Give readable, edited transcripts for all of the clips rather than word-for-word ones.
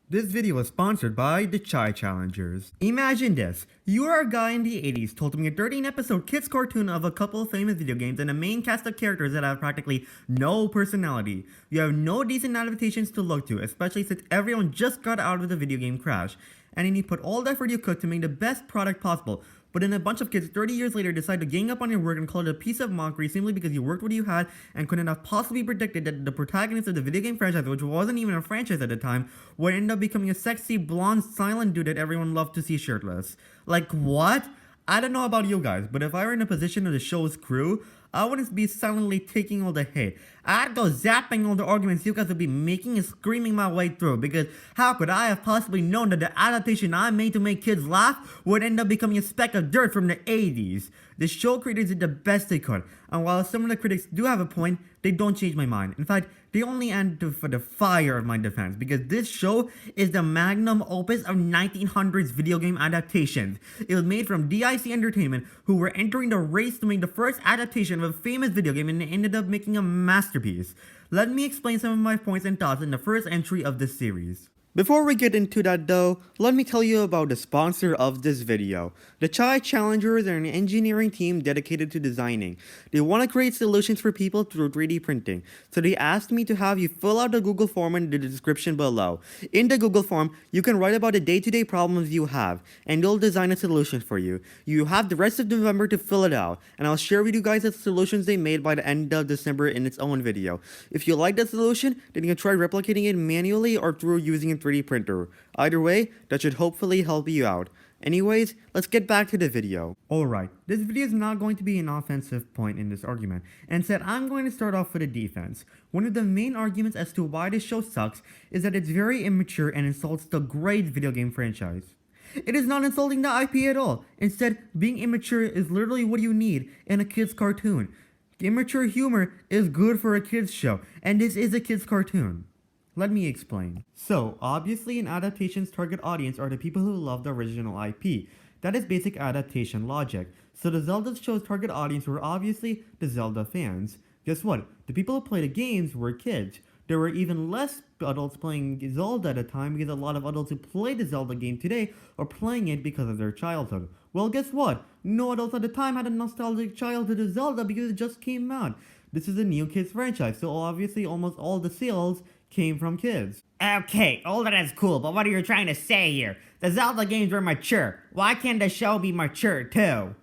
This video is sponsored by the Chai Challengers. Imagine this. You are a guy in the 80s told to make a 13-episode kids cartoon of a couple of famous video games and a main cast of characters that have practically no personality. You have no decent adaptations to look to, especially since everyone just got out of the video game crash. And then you put all the effort you could to make the best product possible. But then a bunch of kids 30 years later decide to gang up on your work and call it a piece of mockery simply because you worked what you had and couldn't have possibly predicted that the protagonist of the video game franchise, which wasn't even a franchise at the time, would end up becoming a sexy, blonde, silent dude that everyone loved to see shirtless. Like, what? I don't know about you guys, but if I were in a position of the show's crew, I wouldn't be silently taking all the hate. I'd go zapping all the arguments you guys would be making and screaming my way through, because how could I have possibly known that the adaptation I made to make kids laugh would end up becoming a speck of dirt from the 80s? The show creators did the best they could, and while some of the critics do have a point, they don't change my mind. In fact, they only add for the fire of my defense, because this show is the magnum opus of 1900s video game adaptations. It was made from DIC Entertainment, who were entering the race to make the first adaptation of a famous video game, and they ended up making a masterpiece. Let me explain some of my points and thoughts in the first entry of this series. Before we get into that though, let me tell you about the sponsor of this video. The Chai Challengers are an engineering team dedicated to designing. They want to create solutions for people through 3D printing, so they asked me to have you fill out the Google form in the description below. In the Google form, you can write about the day-to-day problems you have, and they'll design a solution for you. You have the rest of November to fill it out, and I'll share with you guys the solutions they made by the end of December in its own video. If you like the solution, then you can try replicating it manually or through using a 3D printer. Either way, that should hopefully help you out. Anyways, let's get back to the video. Alright, this video is not going to be an offensive point in this argument. Instead, I'm going to start off with a defense. One of the main arguments as to why this show sucks is that it's very immature and insults the great video game franchise. It is not insulting the IP at all. Instead, being immature is literally what you need in a kid's cartoon. Immature humor is good for a kid's show, and this is a kid's cartoon. Let me explain. So, obviously an adaptation's target audience are the people who love the original IP. That is basic adaptation logic. So the Zelda show's target audience were obviously the Zelda fans. Guess what? The people who play the games were kids. There were even less adults playing Zelda at the time because a lot of adults who play the Zelda game today are playing it because of their childhood. Well, guess what? No adults at the time had a nostalgic childhood of Zelda because it just came out. This is a new kids franchise, so obviously almost all the sales came from kids. Okay, all that is cool, but what are you trying to say here? The Zelda games were mature. Why can't the show be mature too?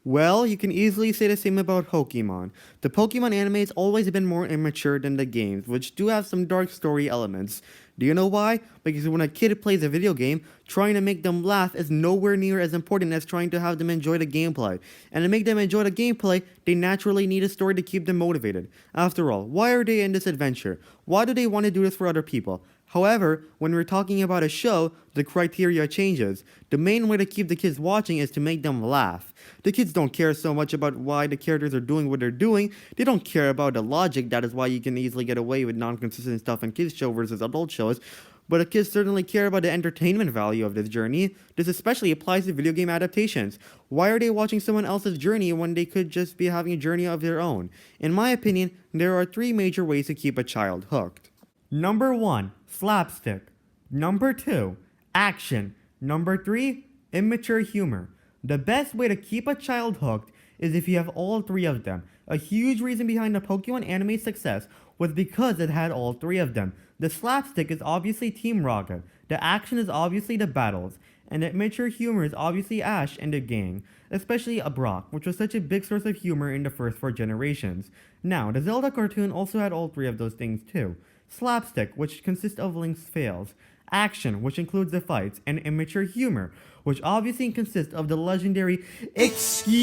Well, you can easily say the same about Pokemon. The Pokemon anime has always been more immature than the games, which do have some dark story elements. Do you know why? Because when a kid plays a video game, trying to make them laugh is nowhere near as important as trying to have them enjoy the gameplay. And to make them enjoy the gameplay, they naturally need a story to keep them motivated. After all, why are they in this adventure? Why do they want to do this for other people? However, when we're talking about a show, the criteria changes. The main way to keep the kids watching is to make them laugh. The kids don't care so much about why the characters are doing what they're doing. They don't care about the logic. That is why you can easily get away with non-consistent stuff in kids show versus adult shows. But the kids certainly care about the entertainment value of this journey. This especially applies to video game adaptations. Why are they watching someone else's journey when they could just be having a journey of their own? In my opinion, there are 3 major ways to keep a child hooked. Number 1, slapstick. Number 2, action. Number 3, immature humor. The best way to keep a child hooked is if you have all 3 of them. A huge reason behind the Pokemon anime success was because it had all 3 of them. The slapstick is obviously Team Rocket, the action is obviously the battles, and the immature humor is obviously Ash and the gang, especially a Brock, which was such a big source of humor in the first 4 generations. Now, the Zelda cartoon also had all 3 of those things too. Slapstick, which consists of Link's fails, action, which includes the fights, and immature humor, which obviously consists of the legendary "Excuse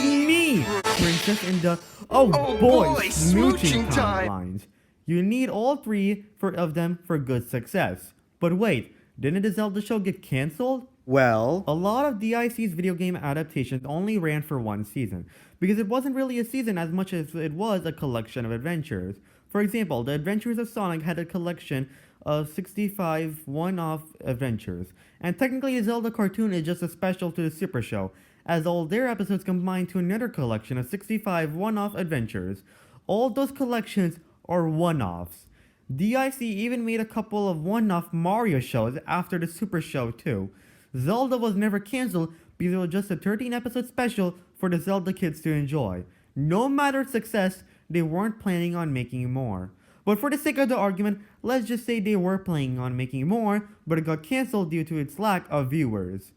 me" princess in the "Oh boy, smooching time" lines. You need all 3 of them for good success. But wait, didn't the Zelda show get cancelled? Well, a lot of DIC's video game adaptations only ran for 1 season, because it wasn't really a season as much as it was a collection of adventures. For example, the Adventures of Sonic had a collection of 65 one-off adventures, and technically the Zelda cartoon is just a special to the Super Show, as all their episodes combine to another collection of 65 one-off adventures. All those collections are one-offs. DIC even made a couple of one-off Mario shows after the Super Show too. Zelda was never cancelled because it was just a 13-episode special for the Zelda kids to enjoy. No matter its success, they weren't planning on making more. But for the sake of the argument, let's just say they were planning on making more, but it got cancelled due to its lack of viewers.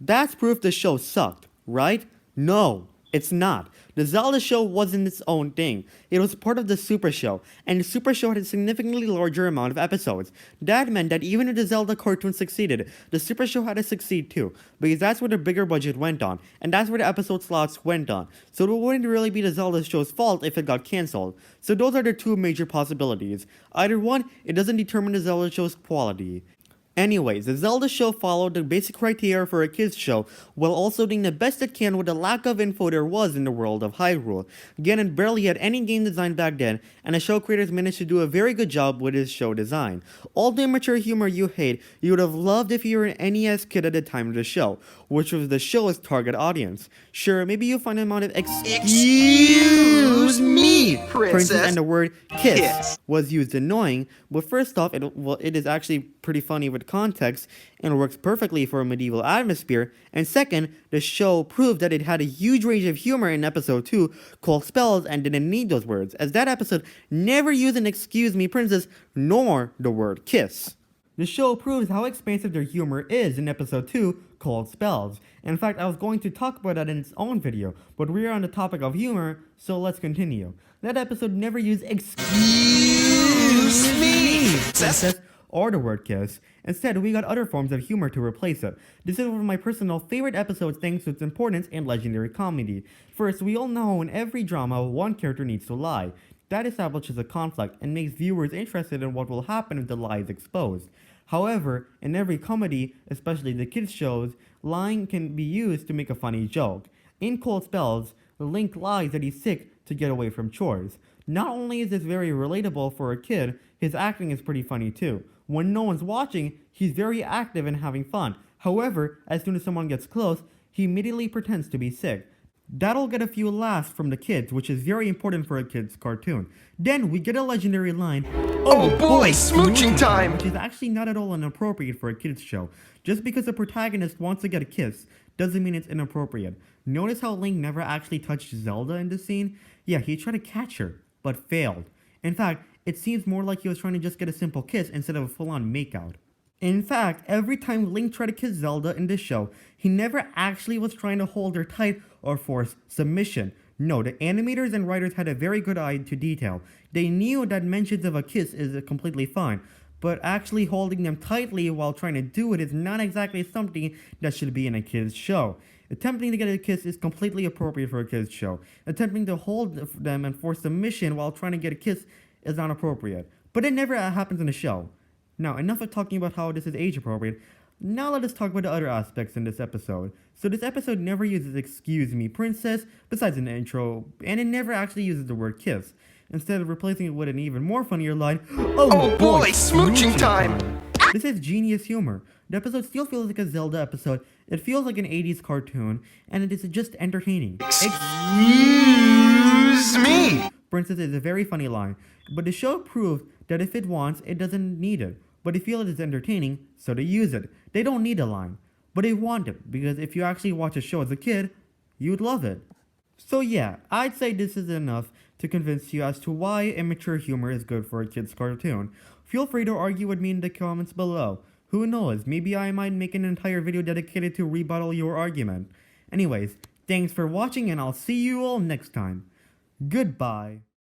That's proof the show sucked, right? No, it's not. The Zelda show wasn't its own thing. It was part of the Super Show, and the Super Show had a significantly larger amount of episodes. That meant that even if the Zelda cartoon succeeded, the Super Show had to succeed too, because that's where the bigger budget went on, and that's where the episode slots went on. So it wouldn't really be the Zelda show's fault if it got cancelled. So those are the two major possibilities. Either one, it doesn't determine the Zelda show's quality. Anyways, the Zelda show followed the basic criteria for a kids show, while also doing the best it can with the lack of info there was in the world of Hyrule. Ganon barely had any game design back then, and the show creators managed to do a very good job with his show design. All the immature humor you hate, you would have loved if you were an NES kid at the time of the show, which was the show's target audience. Sure, maybe you'll find the amount of excuse me, princess, and the word kiss was used annoying, but first off, it is actually pretty funny with context and works perfectly for a medieval atmosphere, and second, the show proved that it had a huge range of humor in episode 2 called spells and didn't need those words, as that episode never used an excuse me princess nor the word kiss. The show proves how expansive their humor is in episode 2 called spells. In fact, I was going to talk about that in its own video, but we are on the topic of humor, so let's continue. That episode never used excuse me princess or the word kiss. Instead, we got other forms of humor to replace it. This is one of my personal favorite episodes thanks to its importance in legendary comedy. First, we all know in every drama, one character needs to lie. That establishes a conflict and makes viewers interested in what will happen if the lie is exposed. However, in every comedy, especially the kids' shows, lying can be used to make a funny joke. In Cold Spells, Link lies that he's sick to get away from chores. Not only is this very relatable for a kid, his acting is pretty funny too. When no one's watching, he's very active and having fun. However, as soon as someone gets close, he immediately pretends to be sick. That'll get a few laughs from the kids, which is very important for a kid's cartoon. Then we get a legendary line, "Oh boy, smooching time!" which is actually not at all inappropriate for a kids show. Just because the protagonist wants to get a kiss doesn't mean it's inappropriate. Notice how Link never actually touched Zelda in this scene? Yeah, he tried to catch her, but failed. In fact, it seems more like he was trying to just get a simple kiss instead of a full-on makeout. In fact, every time Link tried to kiss Zelda in this show, he never actually was trying to hold her tight or force submission. No, the animators and writers had a very good eye to detail. They knew that mentions of a kiss is completely fine, but actually holding them tightly while trying to do it is not exactly something that should be in a kid's show. Attempting to get a kiss is completely appropriate for a kid's show. Attempting to hold them and force submission while trying to get a kiss is not appropriate. But it never happens in the show. Now, enough of talking about how this is age appropriate. Now let us talk about the other aspects in this episode. So this episode never uses excuse me princess, besides in the intro, and it never actually uses the word kiss. Instead of replacing it with an even more funnier line, "Oh boy, smooching time!" This is genius humor. The episode still feels like a Zelda episode, it feels like an 80s cartoon, and it is just entertaining. Excuse me! Princess is a very funny line, but the show proved that if it wants, it doesn't need it. But they feel it is entertaining, so they use it. They don't need a line, but they want it, because if you actually watch a show as a kid, you'd love it. So yeah, I'd say this is enough to convince you as to why immature humor is good for a kid's cartoon. Feel free to argue with me in the comments below. Who knows, maybe I might make an entire video dedicated to rebuttal your argument. Anyways, thanks for watching and I'll see you all next time. Goodbye.